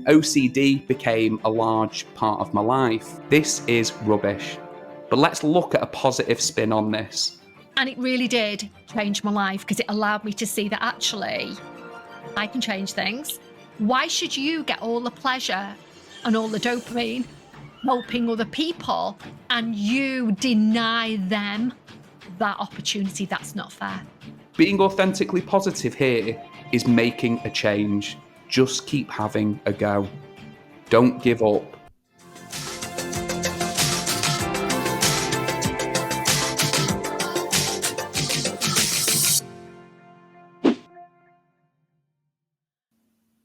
OCD became a large part of my life. This is rubbish. But let's look at a positive spin on this. And it really did change my life because it allowed me to see that actually I can change things. Why should you get all the pleasure and all the dopamine helping other people and you deny them that opportunity? That's not fair. Being authentically positive here is making a change. Just keep having a go. Don't give up.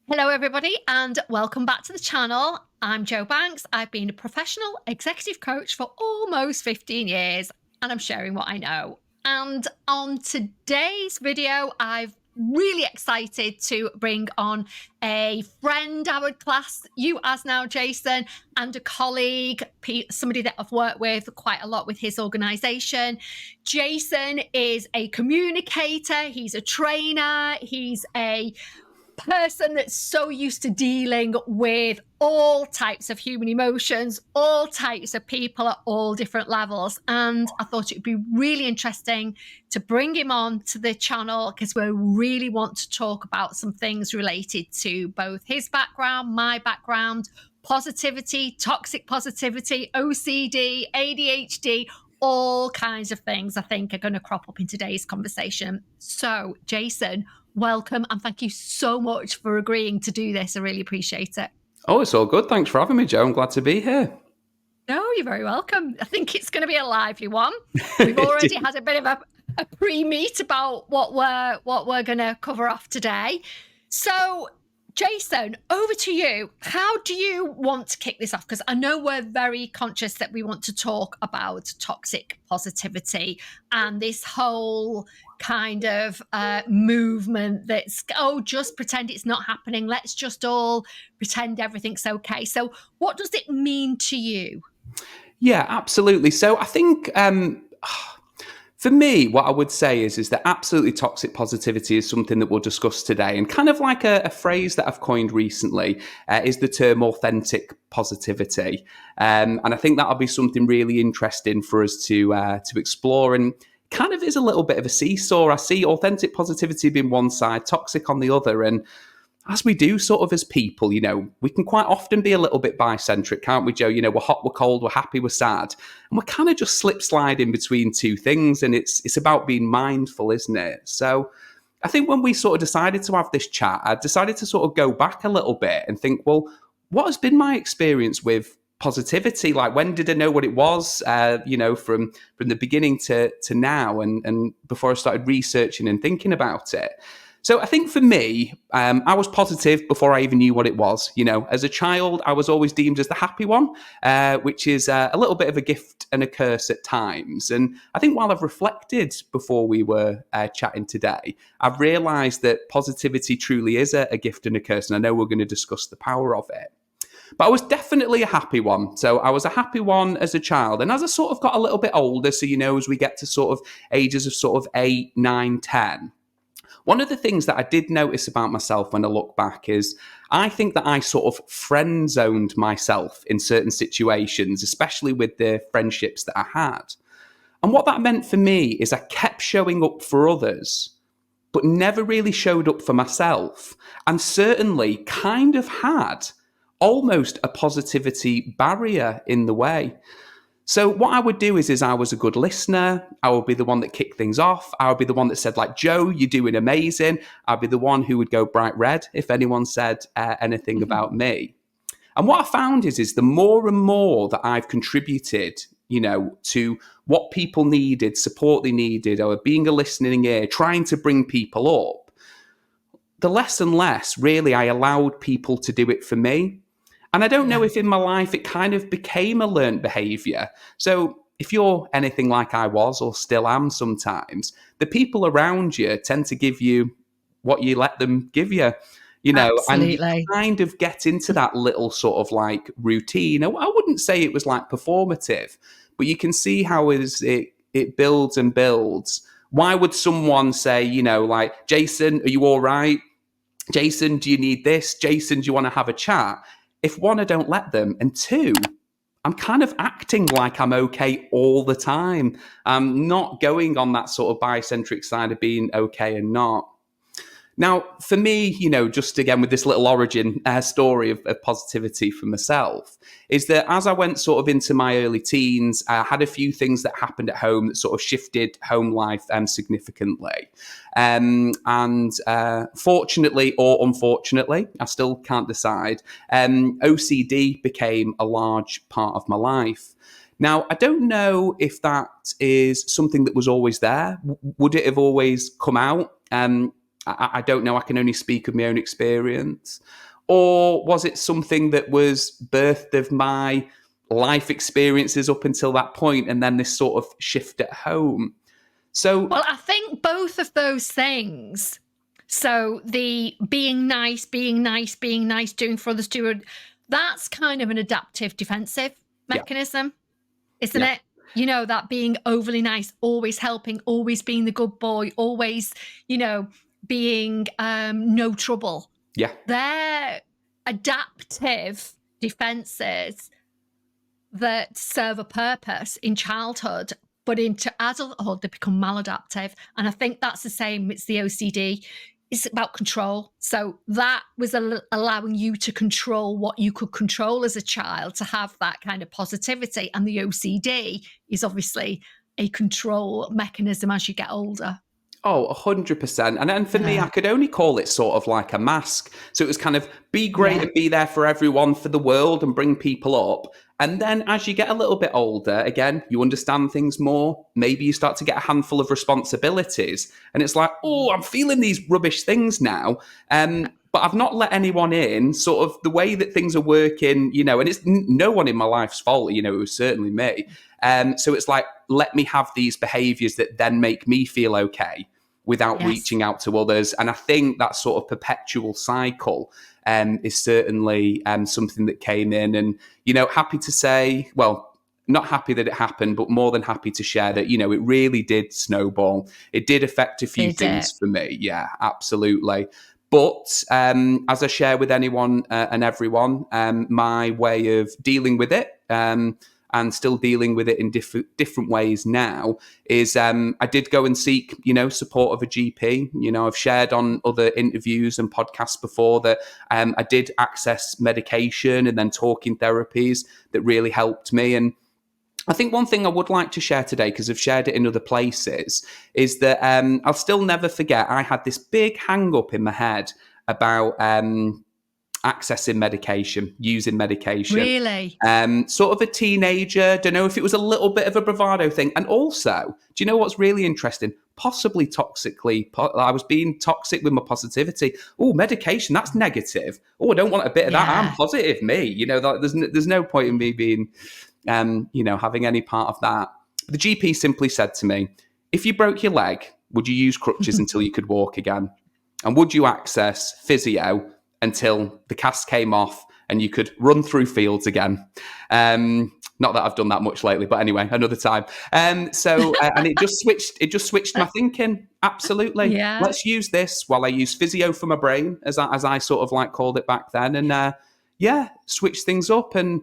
Hello everybody and welcome back to the channel. I'm Jo Banks. I've been a professional executive coach for almost 15 years and I'm sharing what I know. And on today's video, I've really excited to bring on a friend I would class you as now, Jason, and a colleague, somebody that I've worked with quite a lot with his organisation. Jason is a communicator, he's a trainer, he's a person that's so used to dealing with all types of human emotions, all types of people at all different levels. And I thought it would be really interesting to bring him on to the channel because we really want to talk about some things related to both his background, my background, positivity, toxic positivity, OCD, ADHD, all kinds of things I think are going to crop up in today's conversation. So, Jason, welcome and thank you so much for agreeing to do this. I really appreciate it. Oh, it's all good. Thanks for having me, Jo. I'm glad to be here. No, you're very welcome. I think it's going to be a lively one. We've already had a bit of a pre-meet about what we're going to cover off today. So, Jason, over to you. How do you want to kick this off? Because I know we're very conscious that we want to talk about toxic positivity and this whole kind of movement that's, just pretend it's not happening. Let's just all pretend everything's okay. So what does it mean to you? Yeah, absolutely. So I think for me, what I would say is that absolutely toxic positivity is something that we'll discuss today. And kind of like a phrase that I've coined recently is the term authentic positivity. And I think that'll be something really interesting for us to explore, and kind of is a little bit of a seesaw. I see authentic positivity being one side, toxic on the other. And as we do sort of as people, we can quite often be a little bit bicentric, can't we, Jo? We're hot, we're cold, we're happy, we're sad. And we're kind of just slip sliding between two things. And it's about being mindful, isn't it? So I think when we sort of decided to have this chat, I decided to sort of go back a little bit and think, well, what has been my experience with positivity? Like, when did I know what it was, from the beginning to now, and before I started researching and thinking about it. So I think for me, I was positive before I even knew what it was. As a child, I was always deemed as the happy one, which is a little bit of a gift and a curse at times. And I think while I've reflected before we were chatting today, I've realised that positivity truly is a gift and a curse. And I know we're going to discuss the power of it. But I was definitely a happy one. So I was a happy one as a child. And as I sort of got a little bit older, so, as we get to sort of ages of sort of 8, 9, 10, one of the things that I did notice about myself when I look back is I think that I sort of friend zoned myself in certain situations, especially with the friendships that I had. And what that meant for me is I kept showing up for others, but never really showed up for myself, and certainly kind of had almost a positivity barrier in the way. So what I would do is I was a good listener. I would be the one that kicked things off. I would be the one that said, like, Jo, you're doing amazing. I'd be the one who would go bright red if anyone said anything about me. And what I found is the more and more that I've contributed, to what people needed, support they needed, or being a listening ear, trying to bring people up, the less and less really I allowed people to do it for me. And I don't know if in my life it kind of became a learned behavior. So if you're anything like I was or still am sometimes, the people around you tend to give you what you let them give you, Absolutely. And you kind of get into that little sort of like routine. I wouldn't say it was like performative, but you can see how it builds and builds. Why would someone say, like, Jason, are you all right? Jason, do you need this? Jason, do you want to have a chat? If one, I don't let them, and two, I'm kind of acting like I'm okay all the time. I'm not going on that sort of bicentric side of being okay and not. Now, for me, just again with this little origin story of positivity for myself, is that as I went sort of into my early teens, I had a few things that happened at home that sort of shifted home life significantly. And fortunately or unfortunately, I still can't decide, OCD became a large part of my life. Now, I don't know if that is something that was always there. Would it have always come out? I don't know. I can only speak of my own experience. Or was it something that was birthed of my life experiences up until that point, and then this sort of shift at home? So, well, I think both of those things. So the being nice, doing for others, that's kind of an adaptive defensive mechanism, isn't it? That being overly nice, always helping, always being the good boy, always, being no trouble. Yeah. They're adaptive defenses that serve a purpose in childhood, but into adulthood, they become maladaptive. And I think that's the same. It's the OCD. It's about control. So that was allowing you to control what you could control as a child, to have that kind of positivity. And the OCD is obviously a control mechanism as you get older. Oh, 100%. And for me, I could only call it sort of like a mask. So it was kind of be great and be there for everyone, for the world, and bring people up. And then as you get a little bit older, again, you understand things more. Maybe you start to get a handful of responsibilities. And it's like, oh, I'm feeling these rubbish things now. But I've not let anyone in, sort of the way that things are working, and it's no one in my life's fault, it was certainly me. So it's like, let me have these behaviors that then make me feel okay without reaching out to others. And I think that sort of perpetual cycle is certainly something that came in. And, happy to say, well, not happy that it happened, but more than happy to share that, it really did snowball. It did affect a few things for me. Yeah, absolutely. But as I share with anyone and everyone, my way of dealing with it, and still dealing with it in different ways now, is I did go and seek, support of a GP. I've shared on other interviews and podcasts before that I did access medication and then talking therapies that really helped me. And I think one thing I would like to share today, because I've shared it in other places, is that I'll still never forget, I had this big hang up in my head about accessing medication, using medication. Really? Sort of a teenager, don't know if it was a little bit of a bravado thing. And also, do you know what's really interesting? Possibly toxically, I was being toxic with my positivity. Oh, medication, that's negative. Oh, I don't want a bit of that. I'm positive, me. There's no point in me being, having any part of that. The GP simply said to me, if you broke your leg, would you use crutches until you could walk again? And would you access physio until the cast came off and you could run through fields again? Not that I've done that much lately, but anyway, another time. And it just switched my thinking. Absolutely. Yeah. Let's use this while I use physio for my brain, as I sort of like called it back then. And switch things up. And,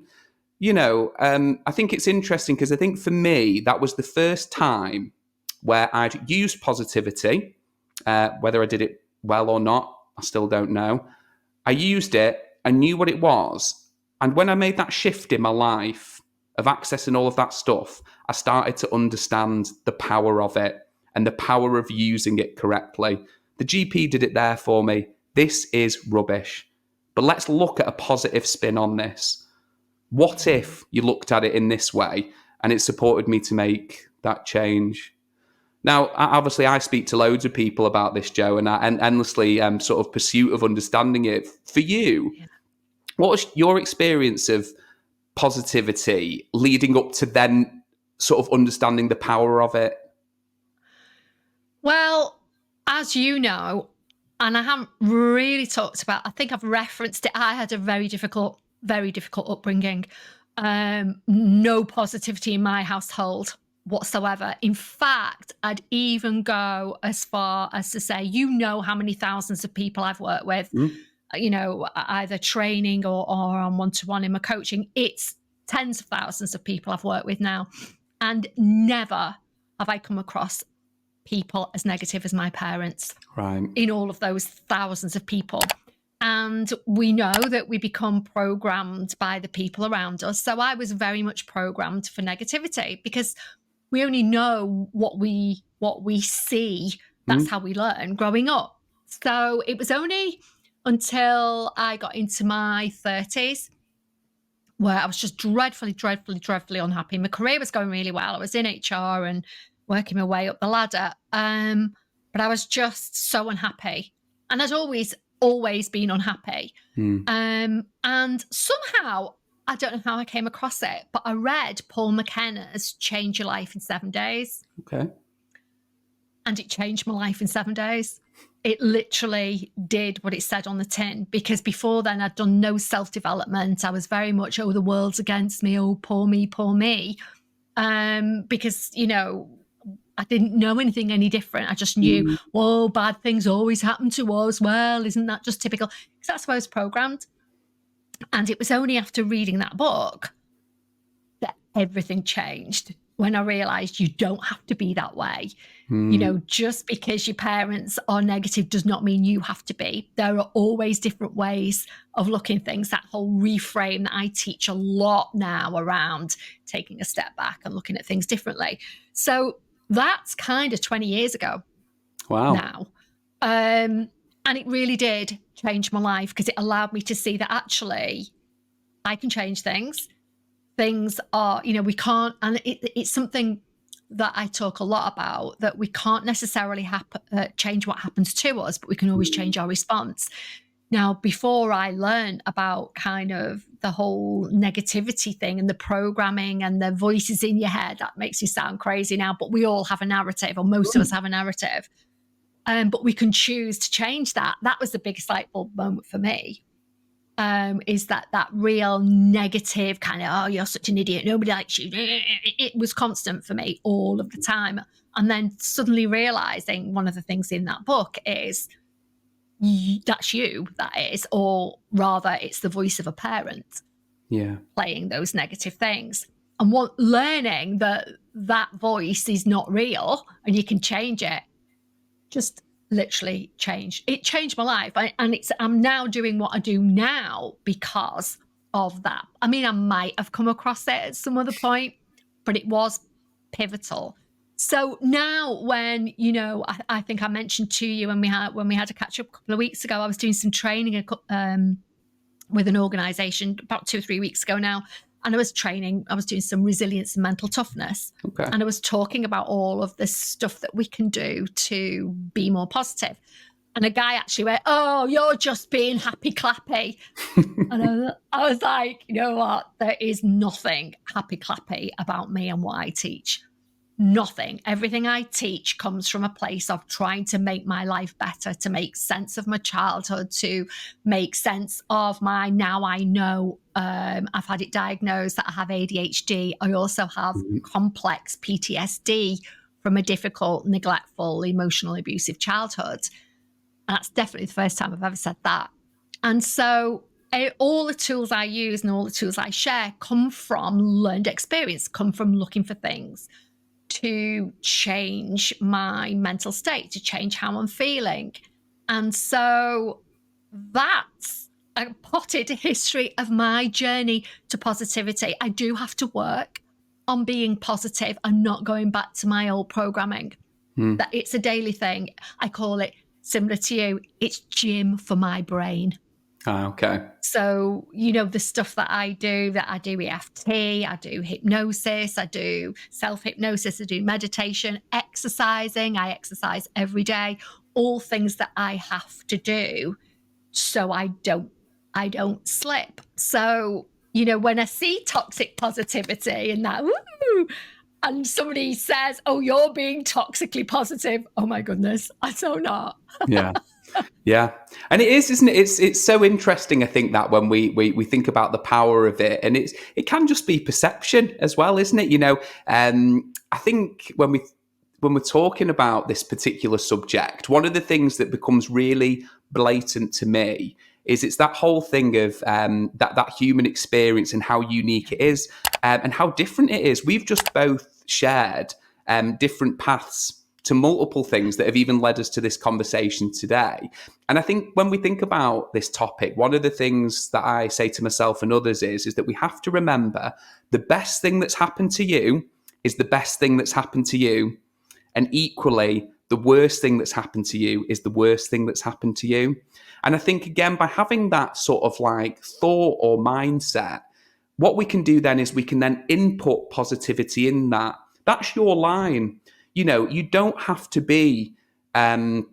I think it's interesting because I think for me, that was the first time where I'd used positivity, whether I did it well or not, I still don't know. I used it, I knew what it was. And when I made that shift in my life of accessing all of that stuff, I started to understand the power of it and the power of using it correctly. The GP did it there for me. This is rubbish. But let's look at a positive spin on this. What if you looked at it in this way and it supported me to make that change? Now, obviously, I speak to loads of people about this, Joe, and I endlessly sort of pursuit of understanding it. For you, what was your experience of positivity leading up to then sort of understanding the power of it? Well, as you know, and I haven't really talked about, I think I've referenced it, I had a very difficult upbringing. No positivity in my household. whatsoever. In fact, I'd even go as far as to say, how many thousands of people I've worked with, either training or on one-to-one in my coaching. It's tens of thousands of people I've worked with now. And never have I come across people as negative as my parents, right, in all of those thousands of people. And we know that we become programmed by the people around us. So I was very much programmed for negativity, because we only know what we see. That's how we learn growing up. So it was only until I got into my 30s where I was just dreadfully unhappy. My career was going really well. I was in HR and working my way up the ladder. But I was just so unhappy. And I'd always been unhappy. And somehow, I don't know how I came across it, but I read Paul McKenna's Change Your Life in 7 Days. Okay. And it changed my life in 7 days. It literally did what it said on the tin, because before then I'd done no self-development. I was very much, the world's against me. Oh, poor me, poor me. Because, I didn't know anything any different. I just knew, bad things always happen to us. Well, isn't that just typical? Because that's why I was programmed. And it was only after reading that book that everything changed, when I realized you don't have to be that way. Just because your parents are negative does not mean you have to be. There are always different ways of looking at things. That whole reframe that I teach a lot now around taking a step back and looking at things differently. So that's kind of 20 years ago. Wow. Now. And it really did change my life, because it allowed me to see that actually I can change things. Things are, we can't, and it's something that I talk a lot about, that we can't necessarily change what happens to us, but we can always change our response. Now, before I learned about kind of the whole negativity thing and the programming and the voices in your head, that makes you sound crazy now, but we all have a narrative, or most of us have a narrative. But we can choose to change that. That was the biggest light bulb moment for me. Is that real negative kind of, you're such an idiot, nobody likes you. It was constant for me all of the time. And then suddenly realizing one of the things in that book is that's you, that is, or rather it's the voice of a parent playing those negative things. And learning that voice is not real and you can change it, just literally changed. It changed my life. I'm now doing what I do now because of that. I mean, I might have come across it at some other point, but it was pivotal. So now when, I think I mentioned to you when we had to catch up a couple of weeks ago, I was doing some training with an organization about 2 or 3 weeks ago now. And I was doing some resilience and mental toughness. Okay. And I was talking about all of this stuff that we can do to be more positive. And a guy actually went, "Oh, you're just being happy clappy." And I was like, you know what? There is nothing happy clappy about me and what I teach. Nothing. Everything I teach comes from a place of trying to make my life better, to make sense of my childhood, to make sense of now I know I've had it diagnosed that I have ADHD. I also have complex PTSD from a difficult, neglectful, emotionally abusive childhood. And that's definitely the first time I've ever said that. And so all the tools I use and all the tools I share come from learned experience, come from looking for things to change my mental state, to change how I'm feeling. And so that's a potted history of my journey to positivity. I do have to work on being positive and not going back to my old programming. That it's a daily thing. I call it, similar to you, it's gym for my brain. Okay. So, the stuff that I do EFT, I do hypnosis, I do self-hypnosis, I do meditation, exercising. I exercise every day, all things that I have to do so I don't slip. So, when I see toxic positivity and that, woo, and somebody says, "Oh, you're being toxically positive," oh my goodness, I so not. Yeah. Yeah. And it is, isn't it? It's so interesting, I think, that when we think about the power of it, and it can just be perception as well, isn't it? I think when we're talking about this particular subject, one of the things that becomes really blatant to me is it's that whole thing of that human experience and how unique it is, and how different it is. We've just both shared different paths to multiple things that have even led us to this conversation today. And I think when we think about this topic, one of the things that I say to myself and others is that we have to remember the best thing that's happened to you is the best thing that's happened to you. And equally, the worst thing that's happened to you is the worst thing that's happened to you. And I think, again, by having that sort of like thought or mindset, what we can do then is we can then input positivity in that. That's your line. You don't have to be, I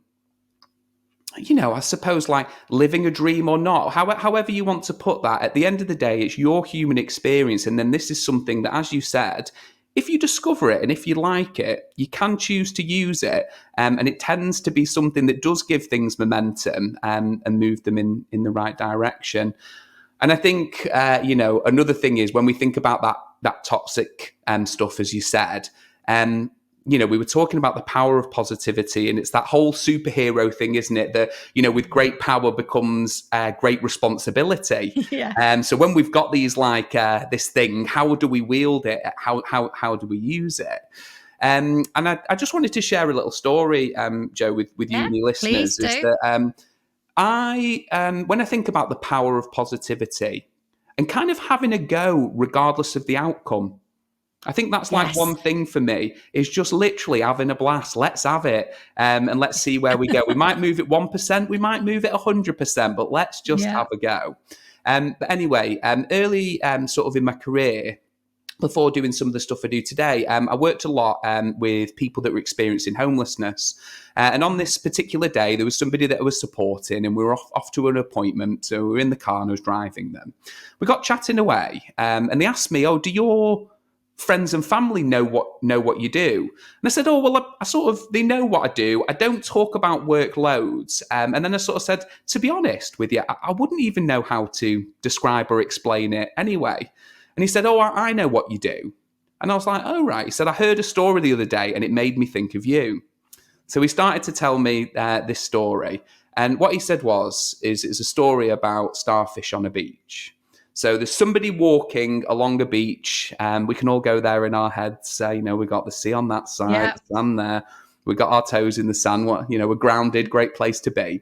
suppose, like living a dream or not, however you want to put that. At the end of the day, it's your human experience. And then this is something that, as you said, if you discover it and if you like it, you can choose to use it. And it tends to be something that does give things momentum and move them in the right direction. And I think, another thing is when we think about that toxic stuff, as you said, we were talking about the power of positivity, and it's that whole superhero thing, isn't it? That, with great power becomes great responsibility. Yeah. So when we've got these this thing, how do we wield it? How do we use it? And I just wanted to share a little story, Joe, with you and your listeners. Please Is do. that when I think about the power of positivity and kind of having a go regardless of the outcome, I think that's like Yes. one thing for me is just literally having a blast. Let's have it, and let's see where we go. We might move it 1%, we might move it 100%, but let's just have a go. But anyway, early sort of in my career, before doing some of the stuff I do today, I worked a lot with people that were experiencing homelessness. And on this particular day, there was somebody that I was supporting, and we were off to an appointment. So we were in the car and I was driving them. We got chatting away, and they asked me, "Oh, do your friends and family know what you do?" And I said, "Oh, well, they know what I do. I don't talk about work loads." And then I sort of said, "To be honest with you, I wouldn't even know how to describe or explain it anyway." And he said, "Oh, I know what you do." And I was like, "Oh, right." He said, "I heard a story the other day and it made me think of you." So he started to tell me this story. And what he said is a story about starfish on a beach. So there's somebody walking along a beach, and we can all go there in our heads. We got the sea on that side, the sand there. We got our toes in the sand. We're grounded, great place to be.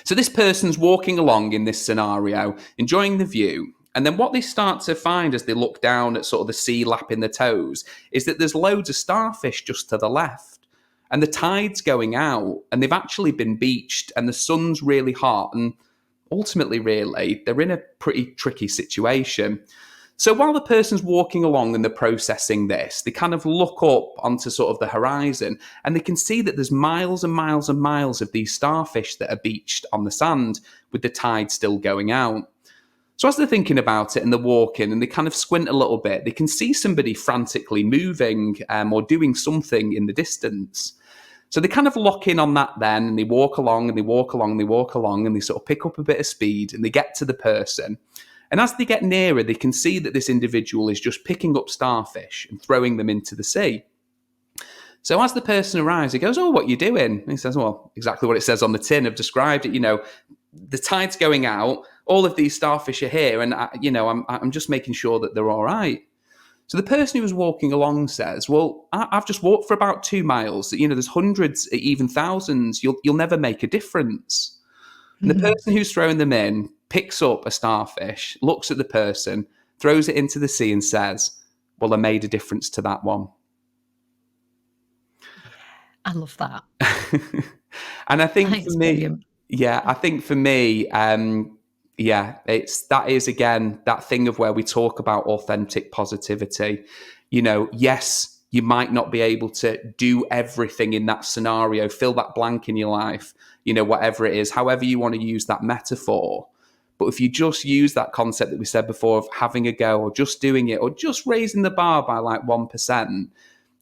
So this person's walking along in this scenario, enjoying the view. And then what they start to find as they look down at sort of the sea lapping the toes is that there's loads of starfish just to the left. And the tide's going out, and they've actually been beached, and the sun's really hot. And ultimately, really, they're in a pretty tricky situation. So while the person's walking along and they're processing this, they kind of look up onto sort of the horizon, and they can see that there's miles and miles and miles of these starfish that are beached on the sand with the tide still going out. So as they're thinking about it and they're walking and they kind of squint a little bit, they can see somebody frantically moving or doing something in the distance. So they kind of lock in on that then, and they walk along and they walk along and they walk along, and they sort of pick up a bit of speed and they get to the person. And as they get nearer, they can see that this individual is just picking up starfish and throwing them into the sea. So as the person arrives, he goes, "Oh, what are you doing?" And he says, "Well, exactly what it says on the tin. I've described it. The tide's going out. All of these starfish are here, and I'm just making sure that they're all right." So the person who was walking along says, "Well, I've just walked for about 2 miles. There's hundreds, even thousands. You'll never make a difference." And the person who's throwing them in picks up a starfish, looks at the person, throws it into the sea, and says, "Well, I made a difference to that one." I love that. And I think for Thanks, me, brilliant. that is again that thing of where we talk about authentic positivity. Yes, you might not be able to do everything in that scenario, fill that blank in your life, whatever it is, however you want to use that metaphor. But if you just use that concept that we said before of having a go or just doing it or just raising the bar by like 1%,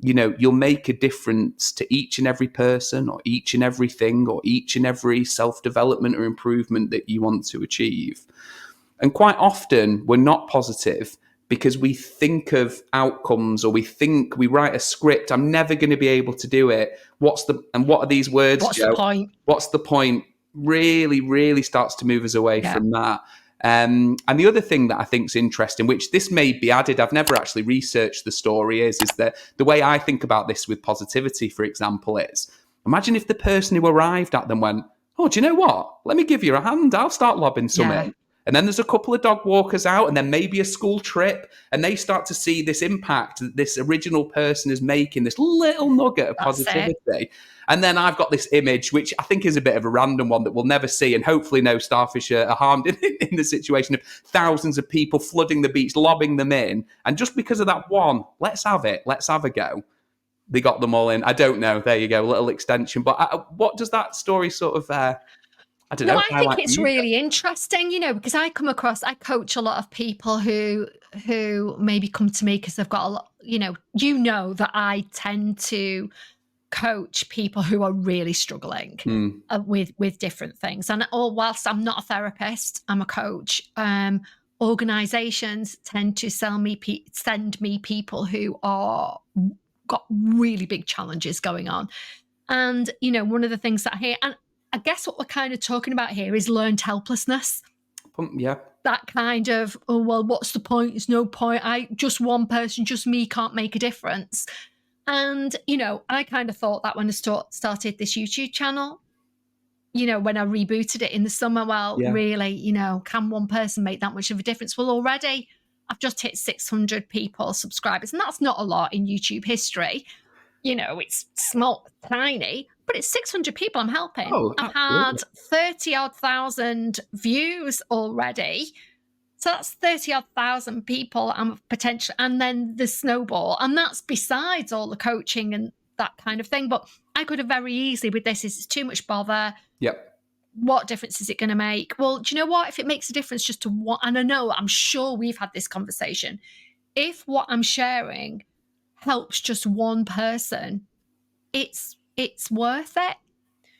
you'll make a difference to each and every person or each and everything or each and every self-development or improvement that you want to achieve. And quite often we're not positive because we think of outcomes, or we write a script. I'm never going to be able to do it. What are these words, What's Joe? the point? What's the point? Really, really starts to move us away from that. And the other thing that I think is interesting, which this may be added, I've never actually researched the story, is that the way I think about this with positivity, for example, is imagine if the person who arrived at them went, oh, do you know what? Let me give you a hand. I'll start lobbing some in. And then there's a couple of dog walkers out, and then maybe a school trip, and they start to see this impact that this original person is making, this little nugget of positivity. And then I've got this image, which I think is a bit of a random one that we'll never see, and hopefully no starfish are harmed in the situation of thousands of people flooding the beach, lobbing them in. And just because of that one, let's have it. Let's have a go. They got them all in. I don't know. There you go, a little extension. But what does that story sort of... I don't know. I think it's really interesting, because I coach a lot of people who maybe come to me because they've got a lot, that I tend to coach people who are really struggling with different things. And whilst I'm not a therapist, I'm a coach. Organizations tend to send me people who are got really big challenges going on. And, one of the things that I hear, and I guess what we're kind of talking about here is learned helplessness. Yeah. That kind of, oh, well, what's the point? There's no point. Just one person, just me can't make a difference. And, I kind of thought that when I started this YouTube channel, when I rebooted it in the summer, really, can one person make that much of a difference? Well, already I've just hit 600 people, subscribers, and that's not a lot in YouTube history. It's small, tiny, but it's 600 people I'm helping. Oh, I've had 30-odd thousand views already. So that's 30-odd thousand people I'm potentially, and then the snowball. And that's besides all the coaching and that kind of thing. But I could have very easily with this, it's too much bother. Yep. What difference is it going to make? Well, do you know what? If it makes a difference just to one, and I'm sure we've had this conversation. If what I'm sharing helps just one person, it's worth it.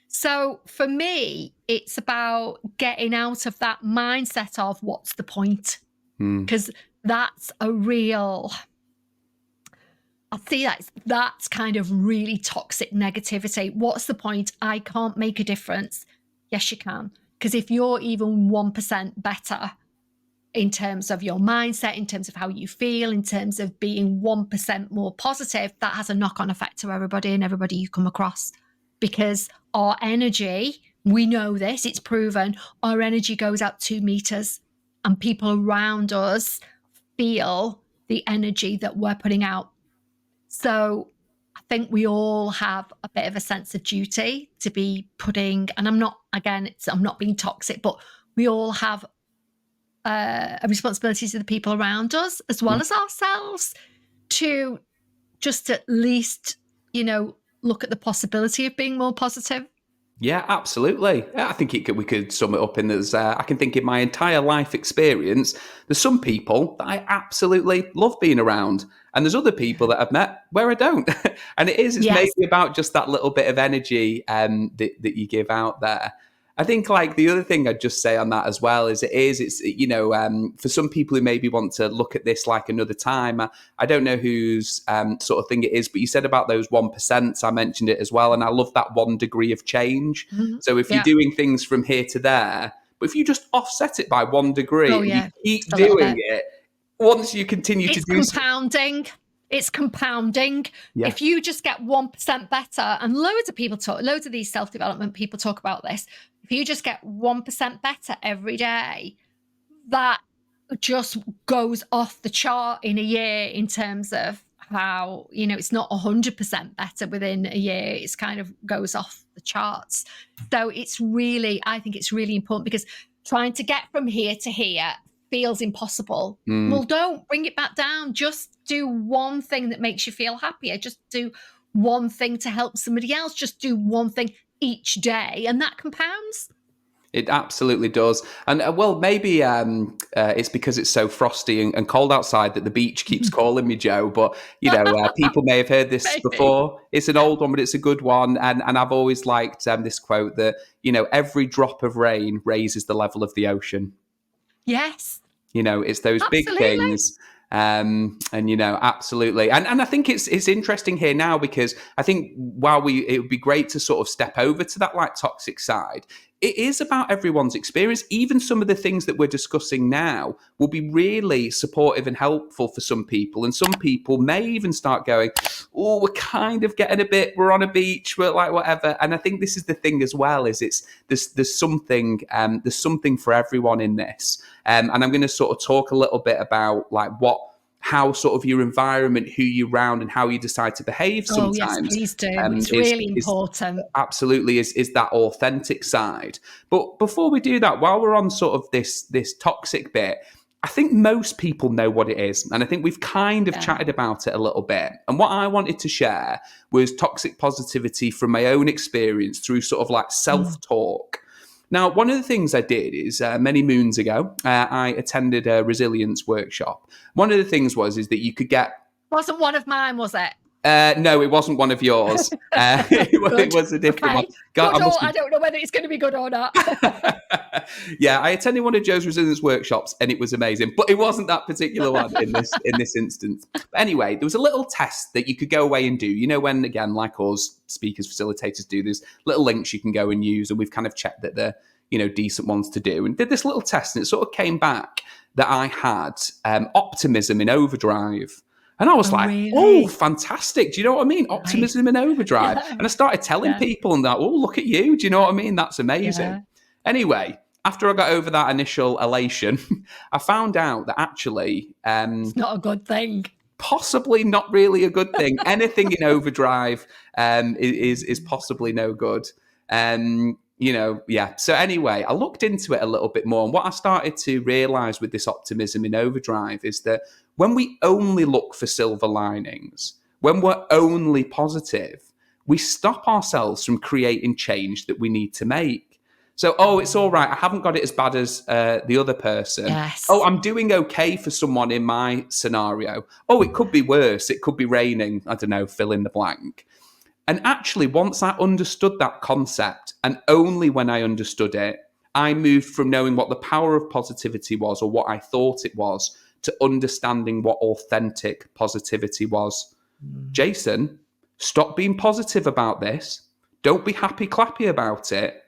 So for me, it's about getting out of that mindset of what's the point? Because that's a real, I see that's kind of really toxic negativity. What's the point? I can't make a difference. Yes, you can. Because if you're even 1% better in terms of your mindset, in terms of how you feel, in terms of being 1% more positive, that has a knock-on effect to everybody and everybody you come across. Because our energy, we know this, it's proven, our energy goes out 2 meters and people around us feel the energy that we're putting out. So I think we all have a bit of a sense of duty to be putting, and I'm not being toxic, but we all have a responsibility to the people around us as well as ourselves to just at least, look at the possibility of being more positive. Yeah, absolutely. I think we could sum it up in as I can think in my entire life experience, there's some people that I absolutely love being around. And there's other people that I've met where I don't. And it's maybe about just that little bit of energy that you give out there. I think like the other thing I'd just say on that as well is it's for some people who maybe want to look at this like another time, I don't know whose sort of thing it is, but you said about those 1%, I mentioned it as well. And I love that 1 degree of change. Mm-hmm. So if you're doing things from here to there, but if you just offset it by 1 degree, you keep doing it, once you continue to do compounding. It's compounding. Yeah. If you just get 1% better, and loads of these self-development people talk about this. If you just get 1% better every day, that just goes off the chart in a year in terms of how, it's not 100% better within a year. It's kind of goes off the charts. So I think it's really important, because trying to get from here to here feels impossible. Well, don't bring it back down. Just do one thing that makes you feel happier. Just do one thing to help somebody else. Just do one thing each day, and that compounds. It absolutely does. And well, maybe it's because it's so frosty and cold outside that the beach keeps calling me, Joe. But, people may have heard this Maybe. before. It's an old one, but it's a good one. And I've always liked this quote that, every drop of rain raises the level of the ocean. Yes. It's those big Absolutely. things. Absolutely. And I think it's interesting here now because I think while it would be great to sort of step over to that like toxic side, it is about everyone's experience. Even some of the things that we're discussing now will be really supportive and helpful for some people. And some people may even start going, oh, we're kind of getting we're on a beach, we're like whatever. And I think this is the thing as well, is there's something for everyone in this. And I'm going to sort of talk a little bit about like how sort of your environment, who you're around, and how you decide to behave sometimes. Oh, yes, please do. It's really important. Absolutely is that authentic side. But before we do that, while we're on sort of this toxic bit, I think most people know what it is. And I think we've kind of chatted about it a little bit. And what I wanted to share was toxic positivity from my own experience through sort of like self-talk. Now, one of the things I did is many moons ago, I attended a resilience workshop. One of the things is that you could get... Wasn't one of mine, was it? No, it wasn't one of yours. It was a different one. God, I don't know whether it's going to be good or not. Yeah, I attended one of Joe's resilience workshops and it was amazing, but it wasn't that particular one in this instance. But anyway, there was a little test that you could go away and do. When, again, like us, speakers, facilitators do, there's little links you can go and use, and we've kind of checked that they're, decent ones to do, and did this little test, and it sort of came back that I had optimism in overdrive. And I was really? Oh, fantastic. Do you know what I mean? Optimism in overdrive. Yeah. And I started telling people and that, oh, look at you. Do you know what I mean? That's amazing. Yeah. Anyway, after I got over that initial elation, I found out that actually... it's not a good thing. Possibly not really a good thing. Anything in overdrive is possibly no good. Yeah. So anyway, I looked into it a little bit more. And what I started to realize with this optimism in overdrive is that when we only look for silver linings, when we're only positive, we stop ourselves from creating change that we need to make. So, oh, it's all right. I haven't got it as bad as the other person. Yes. Oh, I'm doing okay for someone in my scenario. Oh, it could be worse. It could be raining. I don't know, fill in the blank. And actually, once I understood that concept, and only when I understood it, I moved from knowing what the power of positivity was, or what I thought it was, to understanding what authentic positivity was. Jason, stop being positive about this. Don't be happy clappy about it.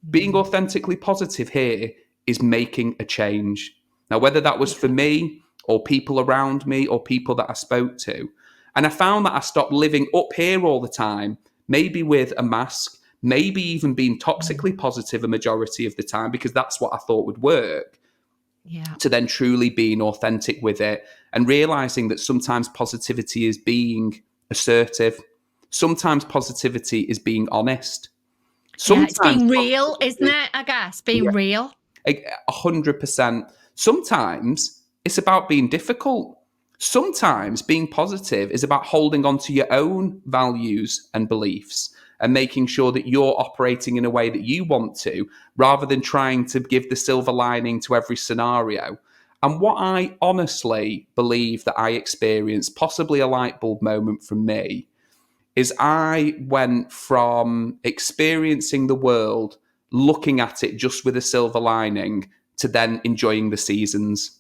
Being authentically positive here is making a change. Now, whether that was for me or people around me or people that I spoke to. And I found that I stopped living up here all the time, maybe with a mask, maybe even being toxically positive a majority of the time, because that's what I thought would work. Yeah. To then truly being authentic with it and realizing that sometimes positivity is being assertive. Sometimes positivity is being honest. Sometimes it's being real, isn't it? I guess being real. 100%. Sometimes it's about being difficult. Sometimes being positive is about holding on to your own values and beliefs and making sure that you're operating in a way that you want to, rather than trying to give the silver lining to every scenario. And what I honestly believe that I experienced, possibly a light bulb moment from me, is I went from experiencing the world, looking at it just with a silver lining, to then enjoying the seasons.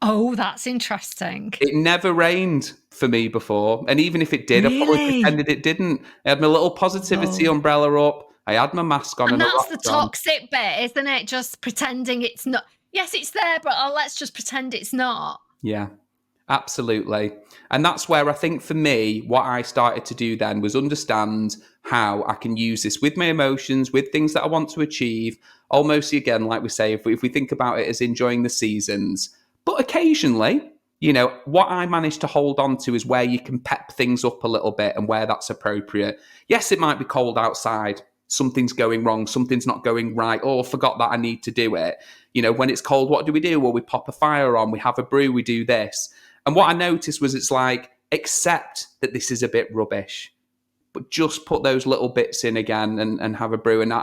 Oh, that's interesting. It never rained for me before. And even if it did, I probably pretended it didn't. I had my little positivity umbrella up. I had my mask on. And that's the toxic bit, isn't it? Just pretending it's not. Yes, it's there, but let's just pretend it's not. Yeah, absolutely. And that's where I think for me, what I started to do then was understand how I can use this with my emotions, with things that I want to achieve. Almost, again, like we say, if we think about it as enjoying the seasons. But occasionally, what I managed to hold on to is where you can pep things up a little bit and where that's appropriate. Yes, it might be cold outside. Something's going wrong. Something's not going right. Oh, I forgot that I need to do it. When it's cold, what do? Well, we pop a fire on. We have a brew. We do this. And what I noticed was it's like, accept that this is a bit rubbish. but just put those little bits in again and have a brew. And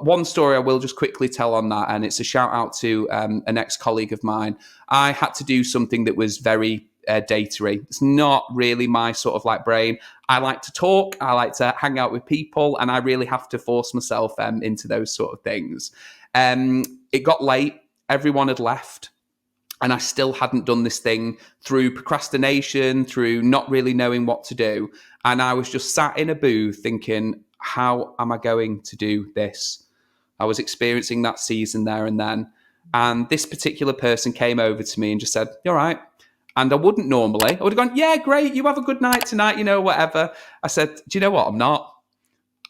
one story I will just quickly tell on that, and it's a shout out to an ex-colleague of mine. I had to do something that was very data-y. It's not really my sort of like brain. I like to talk, I like to hang out with people, and I really have to force myself into those sort of things. It got late, everyone had left, and I still hadn't done this thing through procrastination, through not really knowing what to do. And I was just sat in a booth thinking, how am I going to do this? I was experiencing that season there and then. And this particular person came over to me and just said, "You're right." And I wouldn't normally. I would have gone, "Yeah, great. You have a good night tonight, whatever." I said, "Do you know what? I'm not.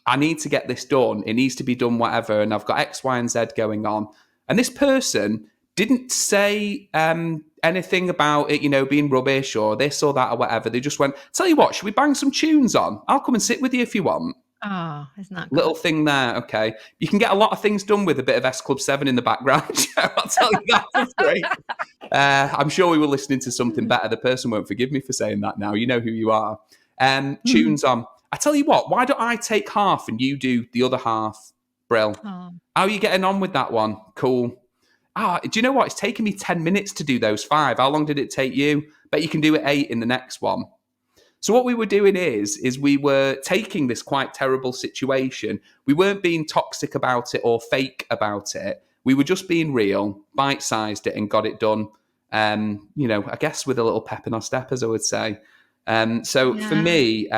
I need to get this done. It needs to be done, whatever. And I've got X, Y, and Z going on." And this person didn't say anything about it, being rubbish or this or that or whatever. They just went, "Tell you what, should we bang some tunes on? I'll come and sit with you if you want." Oh, isn't that good? Little thing there, okay. You can get a lot of things done with a bit of S Club 7 in the background. I'll tell you that for free. I'm sure we were listening to something better. The person won't forgive me for saying that now. You know who you are. Tunes on. I tell you what, why don't I take half and you do the other half? Brill. Oh. How are you getting on with that one? Cool. Do you know what? It's taken me 10 minutes to do those 5. How long did it take you? Bet you can do it 8 in the next one. So what we were doing is we were taking this quite terrible situation. We weren't being toxic about it or fake about it. We were just being real, bite-sized it and got it done, I guess with a little pep in our step, as I would say. For me,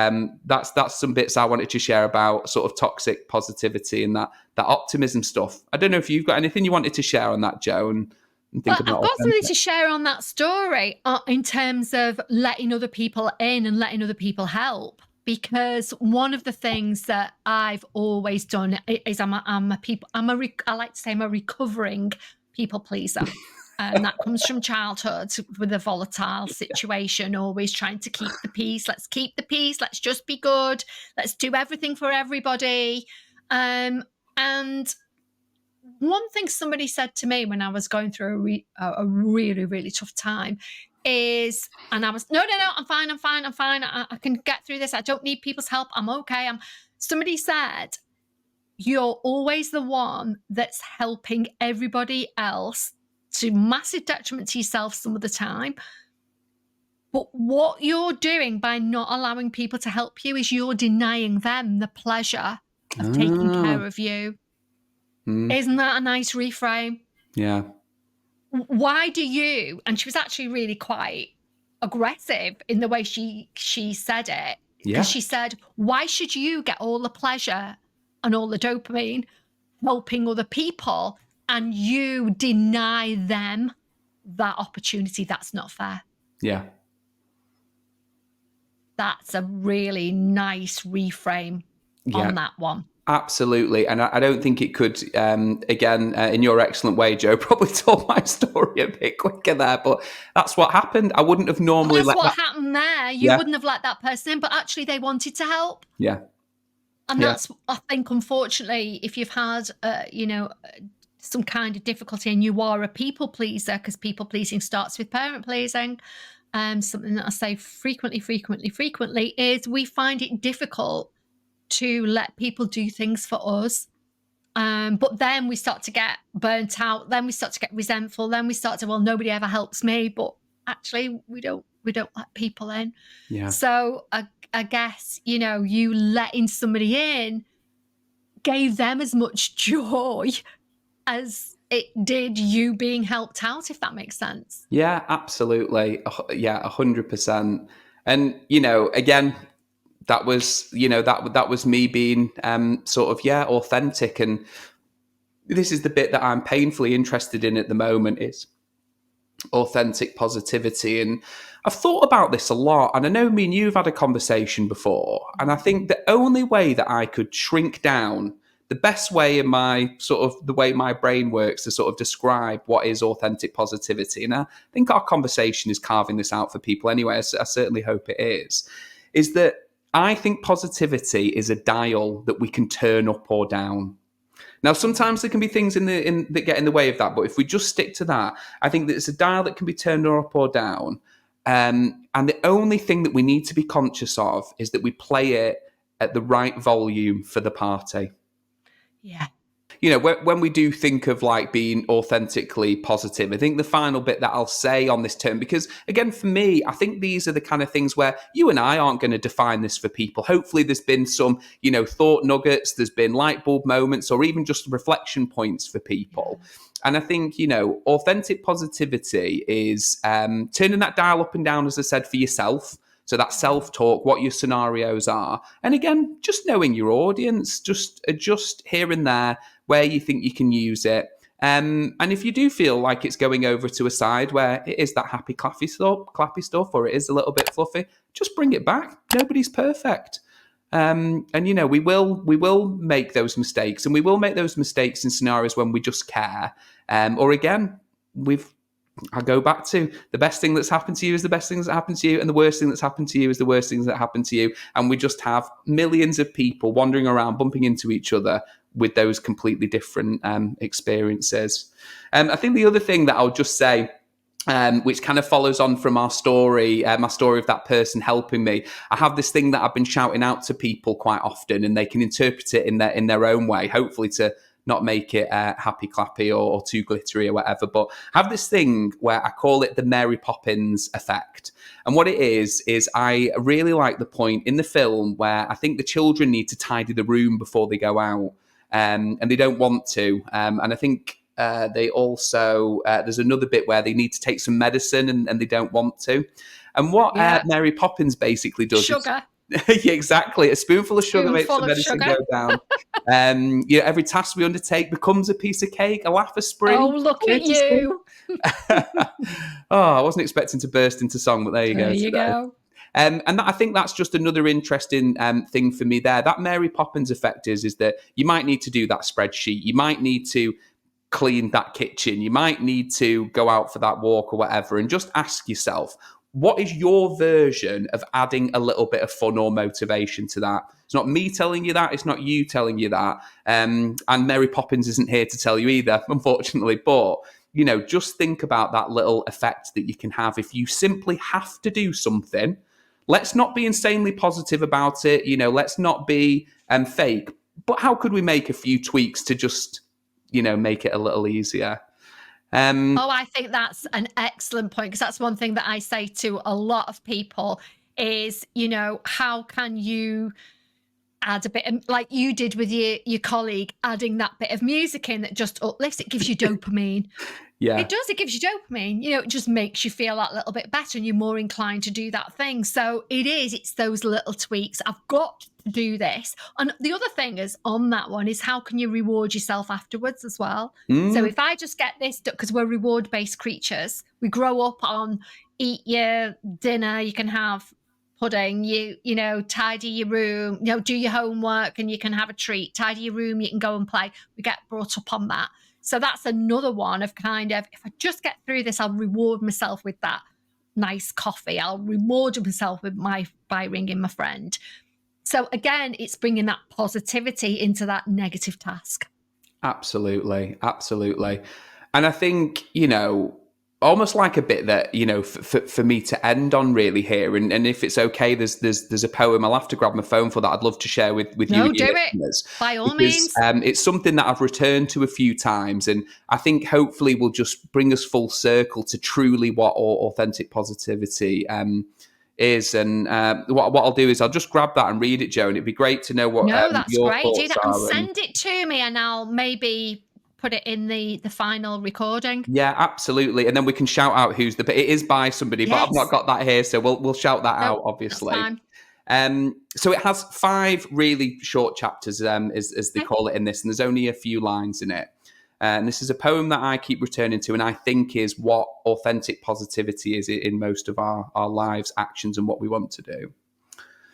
that's some bits I wanted to share about sort of toxic positivity and that optimism stuff. I don't know if you've got anything you wanted to share on that, Joe, and think about I've got something to share on that story in terms of letting other people in and letting other people help. Because one of the things that I've always done is I like to say I'm a recovering people pleaser. And that comes from childhood with a volatile situation, always trying to keep the peace. Let's keep the peace. Let's just be good. Let's do everything for everybody. And one thing somebody said to me when I was going through a really, really tough time is, and I was, no, I'm fine. I can get through this. I don't need people's help. I'm okay. Somebody said, "You're always the one that's helping everybody else to massive detriment to yourself some of the time. But what you're doing by not allowing people to help you is you're denying them the pleasure of taking care of you." Isn't that a nice reframe? Yeah. Why do you, and she was actually really quite aggressive in the way she said it. Because she said, "Why should you get all the pleasure and all the dopamine helping other people and you deny them that opportunity? That's not fair." Yeah. That's a really nice reframe on that one. Absolutely. And I don't think it could, in your excellent way, Joe, probably told my story a bit quicker there, but that's what happened. I wouldn't have normally let that happened there. You wouldn't have let that person in, but actually they wanted to help. Yeah. And that's, I think, unfortunately, if you've had, some kind of difficulty and you are a people pleaser, because people pleasing starts with parent pleasing, something that I say frequently is we find it difficult to let people do things for us. But then we start to get burnt out. Then we start to get resentful. Then we start to, well, nobody ever helps me. But actually, we don't let people in. Yeah. So I guess, you letting somebody in gave them as much joy as it did you being helped out, if that makes sense. Yeah, absolutely. Yeah, 100%. And, again, that was, that was me being authentic. And this is the bit that I'm painfully interested in at the moment is authentic positivity. And I've thought about this a lot. And I know me and you've had a conversation before. And I think the only way that I could shrink down, the best way in my the way my brain works to sort of describe what is authentic positivity, and I think our conversation is carving this out for people anyway, I certainly hope it is that I think positivity is a dial that we can turn up or down. Now, sometimes there can be things that get in the way of that, but if we just stick to that, I think that it's a dial that can be turned up or down. And the only thing that we need to be conscious of is that we play it at the right volume for the party. Yeah. You know, when we do think of like being authentically positive, I think the final bit that I'll say on this term, because again, for me, I think these are the kind of things where you and I aren't going to define this for people. Hopefully there's been some, you know, thought nuggets, there's been light bulb moments, or even just reflection points for people. Yeah. And I think, you know, authentic positivity is turning that dial up and down, as I said, for yourself. So that self-talk, what your scenarios are. And again, just knowing your audience, just adjust here and there where you think you can use it. And if you do feel like it's going over to a side where it is that happy, clappy stuff, or it is a little bit fluffy, just bring it back. Nobody's perfect. And, you know, we will make those mistakes, and we will make those mistakes in scenarios when we just care. Or again, I go back to the best thing that's happened to you is the best things that happen to you, and the worst thing that's happened to you is the worst things that happen to you. And we just have millions of people wandering around, bumping into each other with those completely different experiences. I think the other thing that I'll just say, which kind of follows on from our story, my story of that person helping me. I have this thing that I've been shouting out to people quite often, and they can interpret it in their own way, hopefully to not make it happy clappy or too glittery or whatever. But I have this thing where I call it the Mary Poppins effect. And what it is I really like the point in the film where I think the children need to tidy the room before they go out, and they don't want to. And I think they also, there's another bit where they need to take some medicine and they don't want to. And what Mary Poppins basically does sugar. Yeah, exactly. A spoonful of sugar makes the medicine go down. You know, every task we undertake becomes a piece of cake, a laugh, a spring. Oh, look at you. I wasn't expecting to burst into song, but there you go. There you go. And I think that's just another interesting thing for me there. That Mary Poppins effect is that you might need to do that spreadsheet. You might need to clean that kitchen. You might need to go out for that walk or whatever, and just ask yourself, what is your version of adding a little bit of fun or motivation to that? It's not me telling you that. It's not you telling you that. And Mary Poppins isn't here to tell you either, unfortunately. But, you know, just think about that little effect that you can have if you simply have to do something. Let's not be insanely positive about it. You know, let's not be fake. But how could we make a few tweaks to just, you know, make it a little easier? I think that's an excellent point, because that's one thing that I say to a lot of people is, you know, how can you add a bit of, like you did with your colleague, adding that bit of music in that just uplifts, it gives you dopamine. Yeah, it does. It gives you dopamine. You know, it just makes you feel that little bit better, and you're more inclined to do that thing. So it's those little tweaks. I've got to do this. And the other thing is on that one is, how can you reward yourself afterwards as well? So if I just get this, because we're reward-based creatures, we grow up on eat your dinner, you can have pudding, you know, tidy your room, you know, do your homework and you can have a treat, tidy your room, you can go and play. We get brought up on that. So that's another one of kind of, if I just get through this, I'll reward myself with that nice coffee. I'll reward myself by ringing my friend. So again, it's bringing that positivity into that negative task. Absolutely. Absolutely. And I think, you know, almost like a bit that, you know, for me to end on really here, and if it's okay, there's a poem I'll have to grab my phone for that I'd love to share with you and your listeners. By all means. It's something that I've returned to a few times, and I think hopefully will just bring us full circle to truly what authentic positivity is. And what I'll do is I'll just grab that and read it, Joe, and it'd be great to know what that's your great. thoughts Do that are. And send it to me, and I'll maybe put it in the final recording. Yeah, absolutely. And then we can shout out who's it is by somebody, but I've not got that here, so we'll shout that out, obviously. So it has 5 really short chapters, as they call it in this, and there's only a few lines in it. And this is a poem that I keep returning to, and I think is what authentic positivity is in most of our lives, actions, and what we want to do.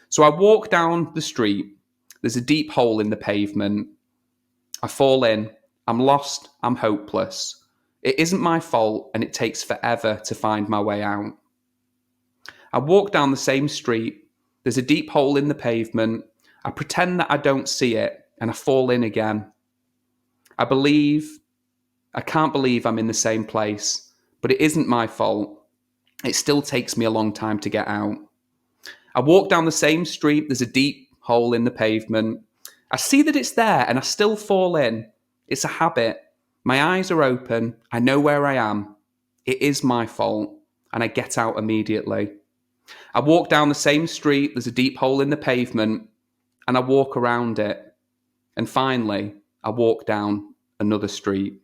So I walk down the street. There's a deep hole in the pavement. I fall in. I'm lost. I'm hopeless. It isn't my fault, and it takes forever to find my way out. I walk down the same street. There's a deep hole in the pavement. I pretend that I don't see it, and I fall in again. I can't believe I'm in the same place, but it isn't my fault. It still takes me a long time to get out. I walk down the same street. There's a deep hole in the pavement. I see that it's there and I still fall in. It's a habit. My eyes are open. I know where I am. It is my fault. And I get out immediately. I walk down the same street. There's a deep hole in the pavement. And I walk around it. And finally, I walk down another street.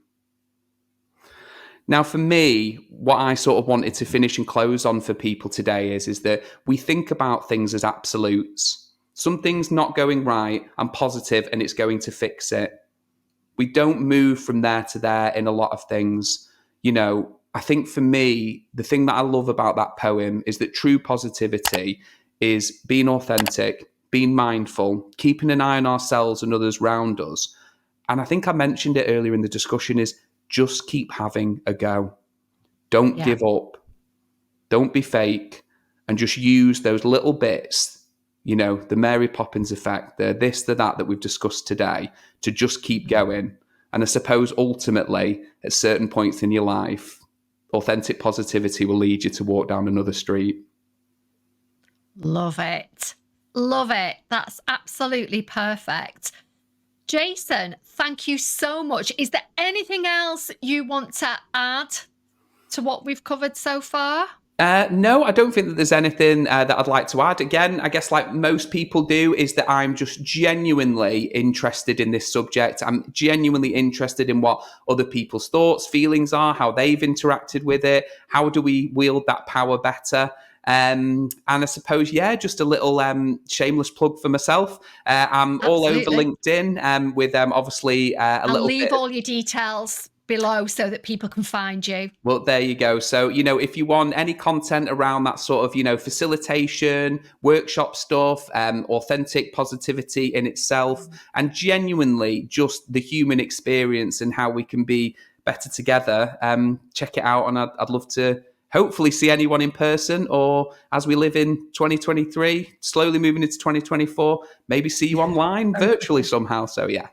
Now, for me, what I sort of wanted to finish and close on for people today is that we think about things as absolutes. Something's not going right, I'm positive, and it's going to fix it. We don't move from there to there in a lot of things. You know, I think for me, the thing that I love about that poem is that true positivity is being authentic, being mindful, keeping an eye on ourselves and others around us. And I think I mentioned it earlier in the discussion is just keep having a go. Don't give up. Don't be fake. And just use those little bits, you know, the Mary Poppins effect, the this, the that we've discussed today, to just keep going. And I suppose ultimately, at certain points in your life, authentic positivity will lead you to walk down another street. Love it. Love it. That's absolutely perfect. Jason, thank you so much. Is there anything else you want to add to what we've covered so far? No, I don't think that there's anything that I'd like to add. Again, I guess like most people do, is that I'm just genuinely interested in this subject. I'm genuinely interested in what other people's thoughts, feelings are, how they've interacted with it. How do we wield that power better? And I suppose, just a little shameless plug for myself. I'm all over LinkedIn with obviously a little bit. I'll leave all your details below so that people can find you. Well, there you go. So, you know, if you want any content around that sort of, you know, facilitation, workshop stuff, authentic positivity in itself, and genuinely just the human experience and how we can be better together, check it out. And I'd love to hopefully see anyone in person, or as we live in 2023, slowly moving into 2024, maybe see you online virtually somehow. So, yeah.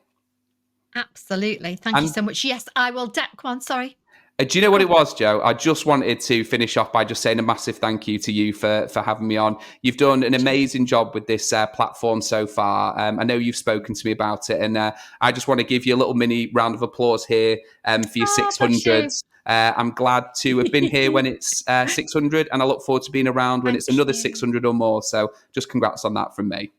Absolutely. Thank you so much. Yes, I will. Go on, sorry. Do you know what it was, Joe? I just wanted to finish off by just saying a massive thank you to you for having me on. You've done an amazing job with this platform so far. I know you've spoken to me about it, and I just want to give you a little mini round of applause here for your 600s. I'm glad to have been here when it's 600, and I look forward to being around when it's another 600 or more. So just congrats on that from me.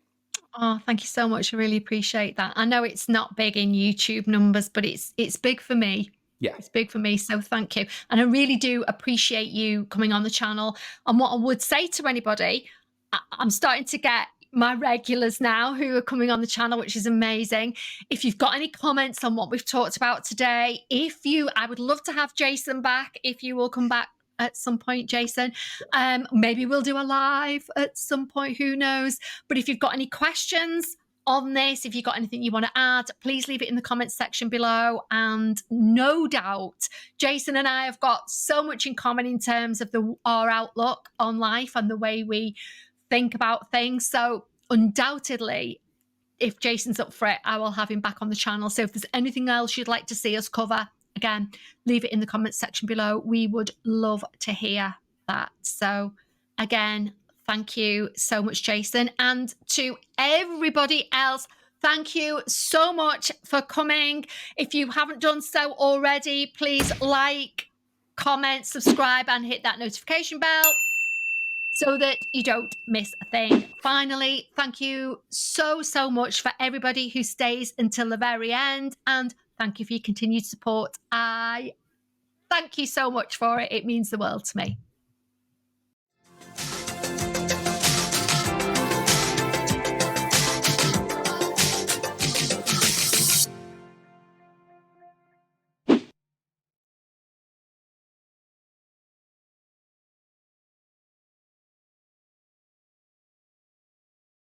Oh, thank you so much. I really appreciate that. I know it's not big in YouTube numbers, but it's big for me. Yeah. It's big for me. So thank you. And I really do appreciate you coming on the channel. And what I would say to anybody, I'm starting to get my regulars now who are coming on the channel, which is amazing. If you've got any comments on what we've talked about today, I would love to have Jason back. If you will come back at some point, Jason. Maybe we'll do a live at some point, who knows? But if you've got any questions on this, if you've got anything you want to add, please leave it in the comments section below. And no doubt, Jason and I have got so much in common in terms of our outlook on life and the way we think about things. So undoubtedly, if Jason's up for it, I will have him back on the channel. So if there's anything else you'd like to see us cover, again, leave it in the comments section below. We would love to hear that. So again, thank you so much, Jason. And to everybody else, thank you so much for coming. If you haven't done so already, please like, comment, subscribe, and hit that notification bell so that you don't miss a thing. Finally, thank you so much for everybody who stays until the very end. And thank you for your continued support. I thank you so much for it. It means the world to me.